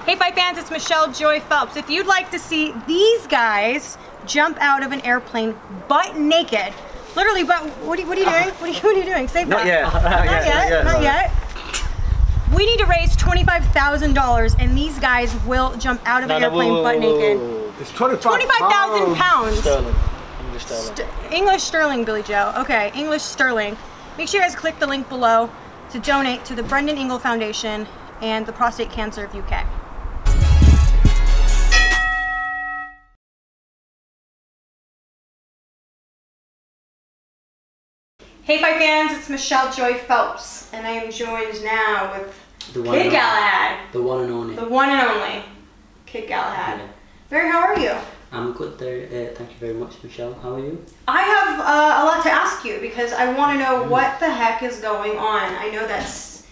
Hey Fight fans, it's Michelle Joy Phelps. If you'd like to see these guys jump out of an airplane butt naked, literally, but what are you doing? What are you doing? Save that. Not yet. We need to raise $25,000 and these guys will jump out of an airplane butt naked. It's 25,000 pounds. Sterling. English sterling. English sterling, Billy Joe. Okay, English sterling. Make sure you guys click the link below to donate to the Brendan Ingle Foundation and the Prostate Cancer of UK. Hey Fight fans, it's Michelle Joy Phelps, and I am joined now with Kid Galahad. The one and only. The one and only Kid Galahad. Yeah. Barry, how are you? I'm good there. Thank you very much, Michelle. How are you? I have a lot to ask you because I want to know what the heck is going on. I know that's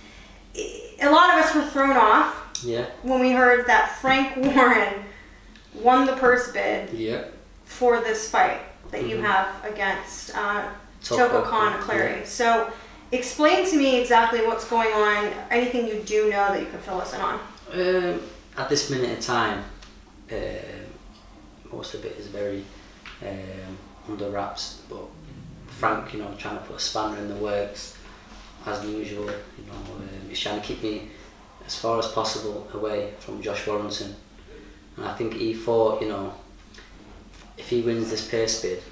a lot of us were thrown off when we heard that Frank Warren won the purse bid for this fight that you have against Toka Kahn Clary. So explain to me exactly what's going on, anything you do know that you can fill us in on. At this minute in time, most of it is very under wraps, but Frank, trying to put a spanner in the works as usual. He's trying to keep me as far as possible away from Josh Warrington, and I think he thought, if he wins this purse bid,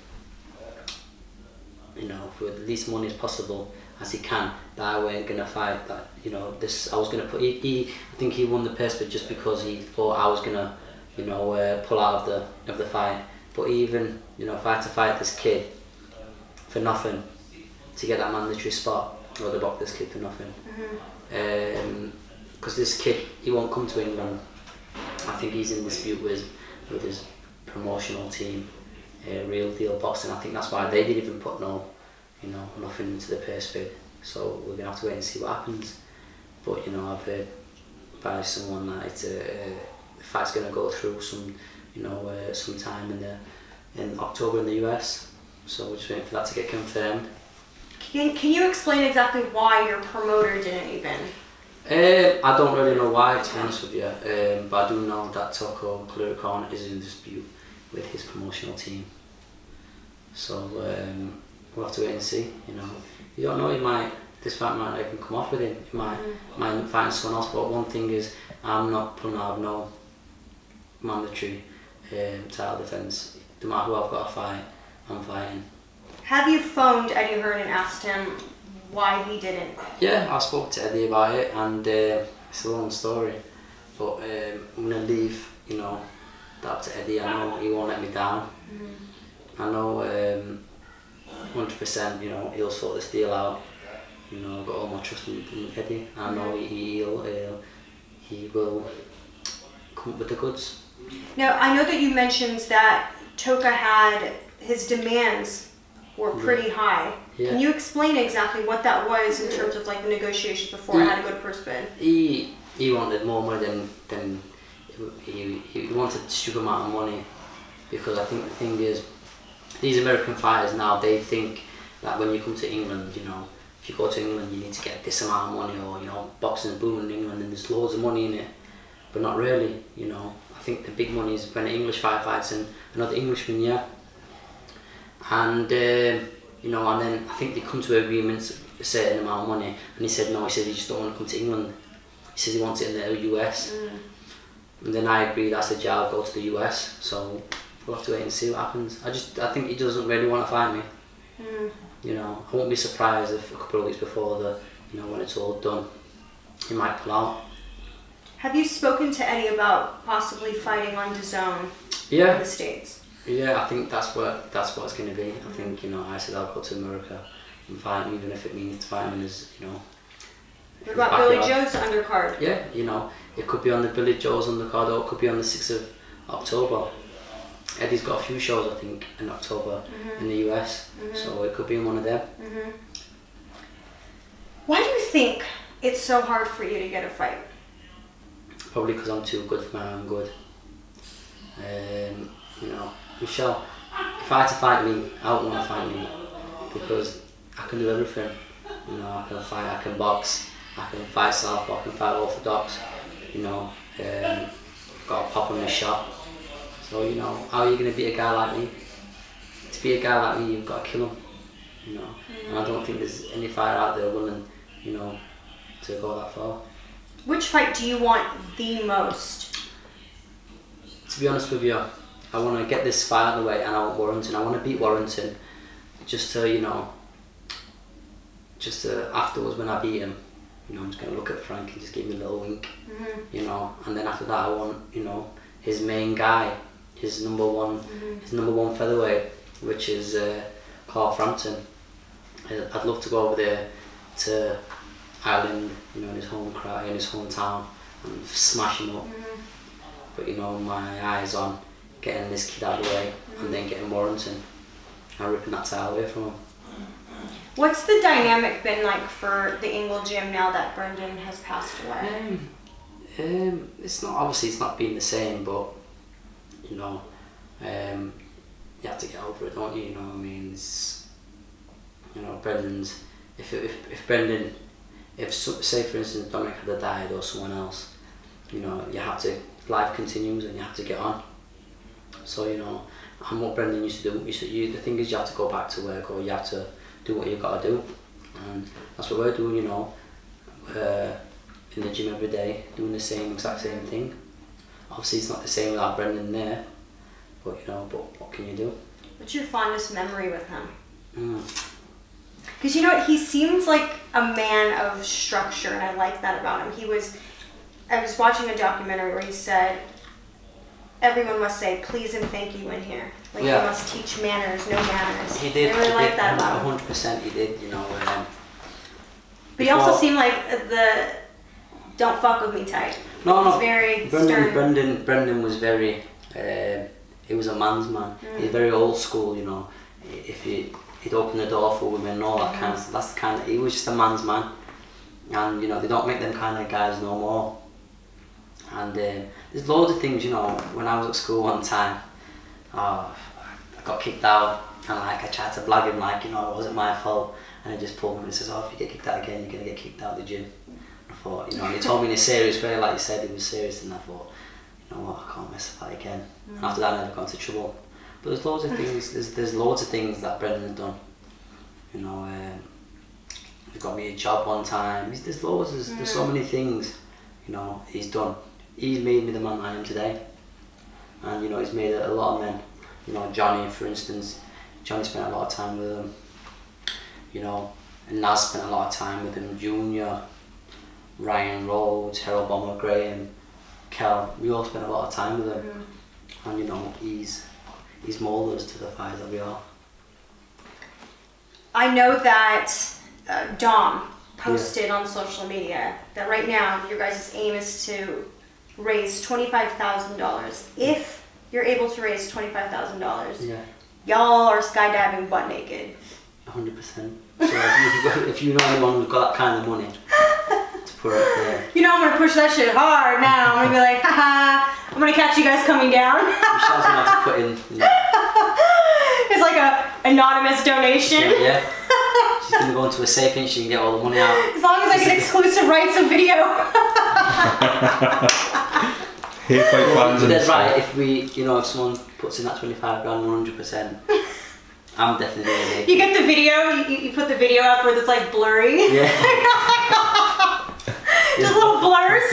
for the least money as possible as he can, that I weren't gonna fight. That I was gonna put. I think he won the purse bid just because he thought I was gonna, pull out of the fight. But even if I had to fight this kid for nothing to get that mandatory spot, I would have boxed this kid for nothing. Because this kid, he won't come to England. I think he's in dispute with his promotional team. Real Deal Boxing. I think that's why they didn't even put nothing into the purse bid. So we're gonna have to wait and see what happens. But I've heard by someone that the fight's gonna go through some time in October in the US. So we're just waiting for that to get confirmed. Can you explain exactly why your promoter didn't even? I don't really know why, to be honest with you. But I do know that Toka Kahn is in dispute with his promotional team. So we'll have to wait and see. You don't know. This fight might not even come off with him. He might find someone else. But one thing is, I'm not pulling out of no mandatory title defence. No matter who I've got to fight, I'm fighting. Have you phoned Eddie Hearn and asked him why he didn't? Yeah, I spoke to Eddie about it, and it's a long story. But I'm gonna leave, that up to Eddie. I know he won't let me down. I know 100%. He'll sort this deal out. I've got all my trust in Eddie. I know he will come up with the goods. Now I know that you mentioned that Toka had his demands were pretty high. Can you explain exactly what that was in terms of the negotiations before I had to go to purse bid? He wanted more money than he wanted a stupid amount of money, because I think the thing is, these American fighters now, they think that when you come to England, if you go to England, you need to get this amount of money, or boxing is booming in England and there's loads of money in it, but not really. I think the big money is when an English fighter fights another Englishman, and and then I think they come to agreements a certain amount of money, and he said no. He said he just don't want to come to England. He says he wants it in the US. And then I agreed. I said, yeah, I'll go to the US. So we'll have to wait and see what happens. I think he doesn't really want to fight me. I won't be surprised if a couple of weeks before when it's all done, he might pull out. Have you spoken to Eddie about possibly fighting on DAZN in the States? Yeah, I think that's what it's going to be. I think I said I'll go to America and fight him, even if it means fighting him as What about Billy Joe's undercard? Yeah, it could be on the Billy Joe's undercard, or it could be on the 6th of October. Eddie's got a few shows, I think, in October in the US, so it could be in one of them. Why do you think it's so hard for you to get a fight? Probably because I'm too good for my own good. Michelle, if I had to fight me, I wouldn't want to fight me, because I can do everything. I can fight, I can box, I can fight southpaw, I can fight orthodox. got a pop on his shot. So you know, how are you going to beat a guy like me? To beat a guy like me, you've got to kill him. You know, and I don't think there's any fighter out there willing, you know, to go that far. Which fight do you want the most? To be honest with you, I want to get this fight out of the way, and I want Warrington. I want to beat Warrington, just to, you know, afterwards when I beat him, you know, I'm just going to look at Frank and just give him a little wink, you know, and then after that I want, you know, his main guy, his number one featherweight, which is Carl Frampton. I'd love to go over there to Ireland, you know, in his home crowd, in his hometown, and smash him up. But you know, my eyes on getting this kid out of the way, and then getting Warrington and ripping that title away from him. What's the dynamic been like for the Ingle Gym now that Brendan has passed away? It's not, obviously it's not been the same, but you know, you have to get over it, don't you? You know what I mean? It's, you know, Brendan's, if Brendan, say for instance Dominic had died or someone else, you know, you have to, life continues and you have to get on. So you know, and what Brendan used to do, the thing is you have to go back to work, or you have to do what you've got to do, and that's what we're doing, you know, in the gym every day, doing the exact same thing. Obviously it's not the same without Brendan there, but you know, but what can you do? What's your fondest memory with him? Because you know what, he seems like a man of structure, and I like that about him. I was watching a documentary where he said, everyone must say please and thank you in here. Like, you must teach manners, no manners. He did. I really like that about him. 100% he did, you know. But he also seemed like the don't fuck with me type. No. Very stern. Brendan was very, he was a man's man. He's very old school, you know. If he'd open the door for women and all that kind of stuff, that's the kind of, he was just a man's man. And you know, they don't make them kind of guys no more. And there's loads of things, you know. When I was at school one time, I got kicked out, and like I tried to blag him, like, you know, it wasn't my fault, and he just pulled me and says, oh, if you get kicked out again, you're gonna get kicked out of the gym. I thought, you know, and he told me in a serious way, like you said, he was serious, and I thought, you know what, I can't mess with that again. And after that, I never got into trouble. But there's loads of things. There's loads of things that Brendan has done. You know, he got me a job one time. There's loads. There's so many things. You know, he's done. He's made me the man I am today. And you know, he's made a lot of men. You know, Johnny, for instance. Johnny spent a lot of time with him. You know, and Naz spent a lot of time with him. Junior, Ryan Rhodes, Harold Bomber, Graham, Kel. We all spent a lot of time with him. And you know, he's moulded us to the fighters that we are. I know that Dom posted on social media that right now your guys' aim is to raise $25,000. If you're able to raise $25,000, y'all are skydiving butt naked. 100%. So if you know anyone who's got that kind of money to put up there. You know I'm gonna push that shit hard now. I'm gonna be like, haha, I'm gonna catch you guys coming down. Michelle's gonna have to put in, you know. It's like a anonymous donation. Yeah. She's gonna go into a safe and she can get all the money out. As long as I get exclusive rights of video. Here, fight fans. That's right. If if someone puts in that 25 grand, 100%, I'm definitely gonna make it. You get the video. You put the video up where it's like blurry. Yeah. Just little blurs.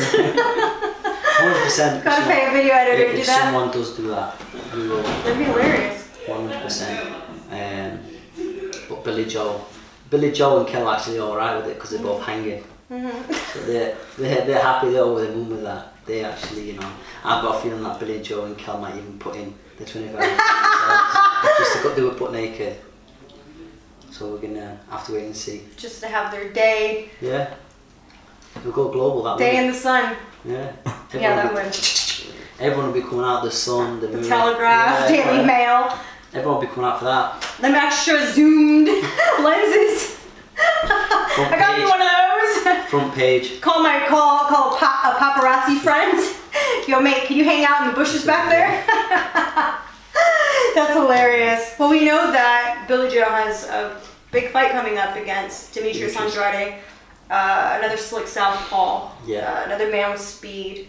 100%. Gotta pay a video editor to do that. If someone does do that, we will. That'd be hilarious. 100%. But Billy Joe and Kel are actually alright with it because they're both hanging. So they're happy, they're over the moon with that. They actually, you know, I've got a feeling that Billy Joe and Kel might even put in the 25 just to do a butt naked. So we're gonna have to wait and see. Just to have their day. Yeah. We'll go global that day in the sun. Yeah. That would. Everyone will be coming out, the Sun, the Moon. Telegraph, Daily Mail. Everyone will be coming out for that. Them extra zoomed lenses. I got me one of those. Front page. Call a paparazzi friend. Yo mate, can you hang out in the bushes back there? That's hilarious. Well, we know that Billy Joe has a big fight coming up against Demetrius Andrade. Another slick southpaw. Yeah. Another man with speed.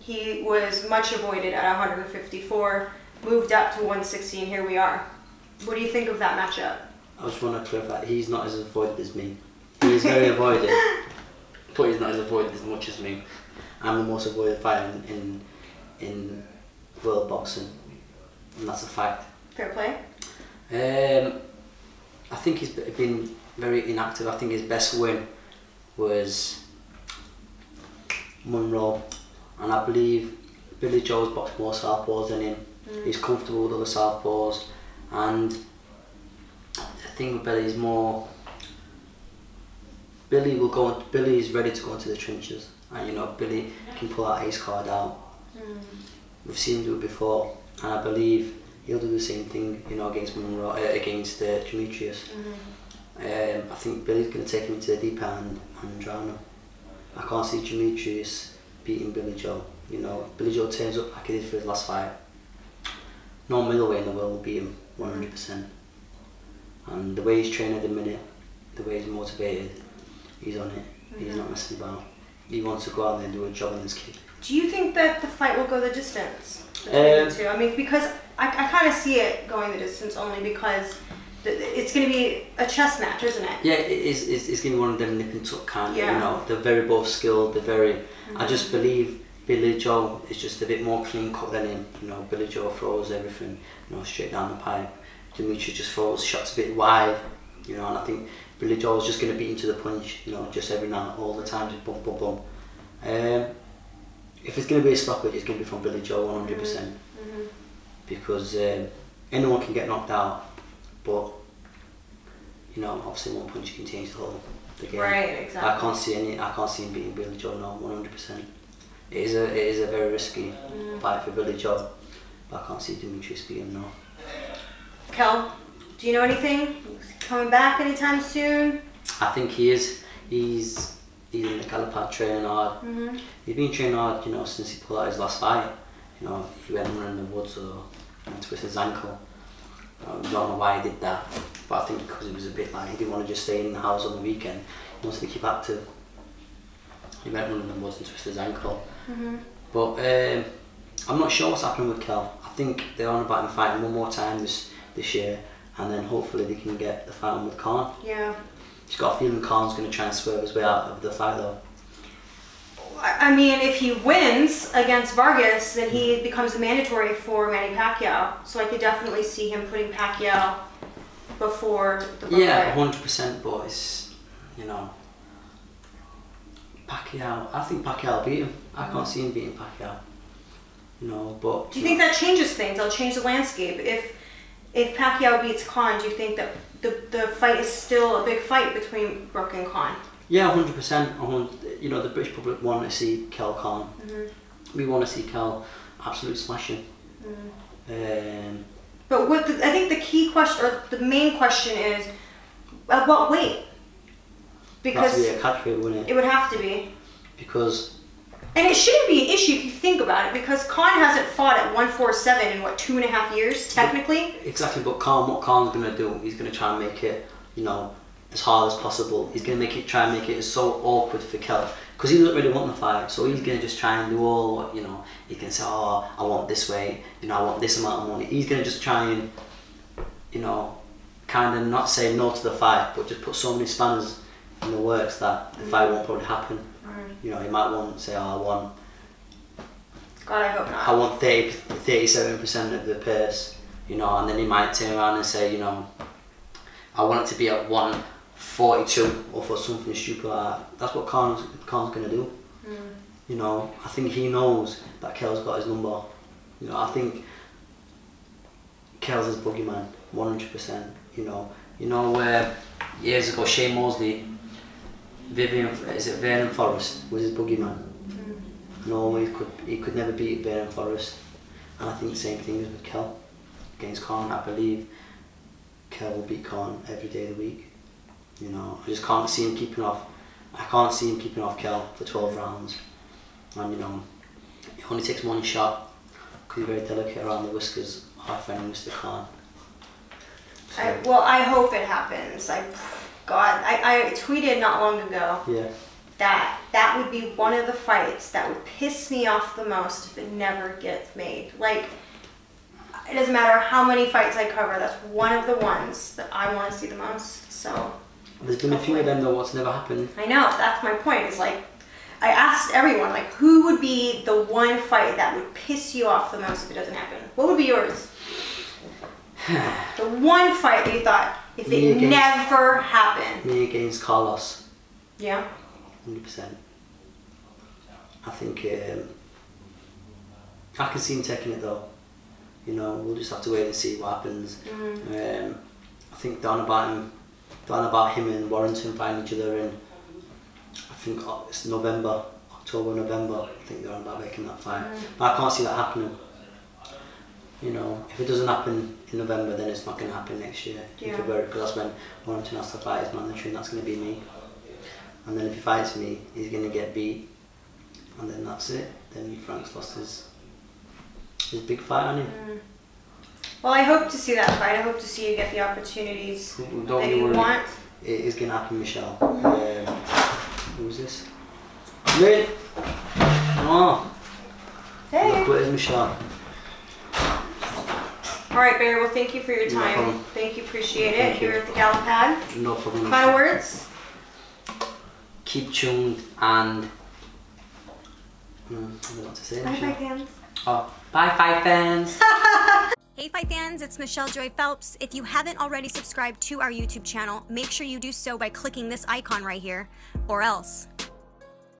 He was much avoided at 154, moved up to 160, and here we are. What do you think of that matchup? I just want to clarify, he's not as avoided as me. He's very avoided, but he's not as avoided as much as me. I'm the most avoided fighter in world boxing, and that's a fact. Fair play? I think he's been very inactive. I think his best win was Monroe, and I believe Billy Joe's boxed more southpaws than him. He's comfortable with other southpaws, and the thing with Billy is more. Billy's ready to go into the trenches, and you know Billy can pull that ace card out. We've seen him do it before, and I believe he'll do the same thing, you know, against Monroe, against Demetrius. I think Billy's going to take him into the deep end and drown him. I can't see Demetrius beating Billy Joe. You know, Billy Joe turns up like he did for his last fight. No middleweight in the world will beat him 100%. And the way he's training at the minute, the way he's motivated, he's on it. He's not messing about. He wants to go out there and do a job on this kid. Do you think that the fight will go the distance between the two? I mean, because I kind of see it going the distance only because it's going to be a chess match, isn't it? Yeah, it's going to be one of them nip and tuck kind of, you know, they're very both skilled, they're very, I just believe Billy Joe is just a bit more clean cut than him. You know, Billy Joe throws everything, you know, straight down the pipe. Demetrius just throws shots a bit wide, you know, and I think Billy Joe's just going to beat him to the punch, you know, just every night, all the time, just boom, boom, boom. If it's going to be a stoppage, it's going to be from Billy Joe 100%. Because anyone can get knocked out, but you know, obviously one punch can change the whole game. Right, exactly. I can't see him beating Billy Joe now 100%. It is a very risky fight for Billy Joe, but I can't see Demetrius beating him now. Kel, do you know anything? Coming back anytime soon? I think he is. He's in the Galahad training hard. He's been training hard, you know, since he pulled out his last fight. You know, he went running in the woods or twisted his ankle. I don't know why he did that, but I think because he was a bit like, he didn't want to just stay in the house on the weekend. He wanted to keep active. He went running in the woods and twisted his ankle. But I'm not sure what's happening with Kel. I think they're on about him fighting one more time this year, and then hopefully they can get the fight on with Kahn. Yeah. He's got a feeling Kahn's going to try and swerve his way out of the fight though. I mean, if he wins against Vargas, then he becomes mandatory for Manny Pacquiao. So I could definitely see him putting Pacquiao before the fight. Yeah, 100%, but it's, you know, Pacquiao, I think Pacquiao will beat him. I can't see him beating Pacquiao. You know, but... Do you think that changes things? It'll change the landscape. If Pacquiao beats Kahn, do you think that the fight is still a big fight between Brook and Kahn? Yeah, 100%. You know, the British public want to see Kell Kahn. We want to see Kell absolute smashing. But I think the key question, or the main question is, at what weight? Because it would have to be a catchweight, wouldn't it? It would have to be. Because... And it shouldn't be an issue if you think about it, because Kahn hasn't fought at 147 in, what, 2.5 years, technically? Exactly, but what Kahn's going to do, he's going to try and make it, you know, as hard as possible. He's going to try and make it so awkward for Kell, because he doesn't really want the fight, so he's going to just try and do all what, you know, he can say, oh, I want this weight, you know, I want this amount of money. He's going to just try and, you know, kind of not say no to the fight, but just put so many spanners in the works that the fight won't probably happen. You know, he might want, say, oh, God, I hope not. I want 37% of the purse, you know, and then he might turn around and say, you know, I want it to be at 142 or for something stupid like that. That's what Kahn's going to do. You know, I think he knows that Kell's got his number. You know, I think Kell's his boogeyman, 100%. You know, years ago, Shane Mosley, Vernon Forrest was his boogeyman. No, he could never beat Vernon Forrest. And I think the same thing is with Kell against Kahn. I believe Kell will beat Kahn every day of the week. You know, I just can't see him keeping off. I can't see him keeping off Kell for 12 rounds. And you know, it only takes one shot because he's very delicate around the whiskers. Our friend Mr. Kahn. So, Well, I hope it happens. I tweeted not long ago that would be one of the fights that would piss me off the most if it never gets made. Like, it doesn't matter how many fights I cover, that's one of the ones that I want to see the most. So there's been a few of them though what's never happened. I know, that's my point. It's like, I asked everyone, like, who would be the one fight that would piss you off the most if it doesn't happen? What would be yours? The one fight that you thought, if it never happened. Me against Carlos. Yeah. 100%. I think I can see him taking it though. You know, we'll just have to wait and see what happens. I think down about him and Warrington fighting each other, and I think it's October, November. I think they're on about making that fight. But I can't see that happening. You know, if it doesn't happen in November, then it's not going to happen next year in February, because that's when Warrington has to fight his mandatory, and that's going to be me. And then if he fights me, he's going to get beat, and then that's it. Then Frank's lost his big fight on him. Well, I hope to see that fight. I hope to see you get the opportunities that you want. It is going to happen, Michelle. Who's this? Lynn! Oh! Hey! Look what it is, Michelle. Alright, Barry, well, thank you for your time. No problem. Thank you, appreciate it. Here at the Galahad. No problem. Final words? Keep tuned and... I don't know what to say. Bye, Fight fans. Oh, bye, Fight fans. Hey, Fight fans, it's Michelle Joy Phelps. If you haven't already subscribed to our YouTube channel, make sure you do so by clicking this icon right here, or else.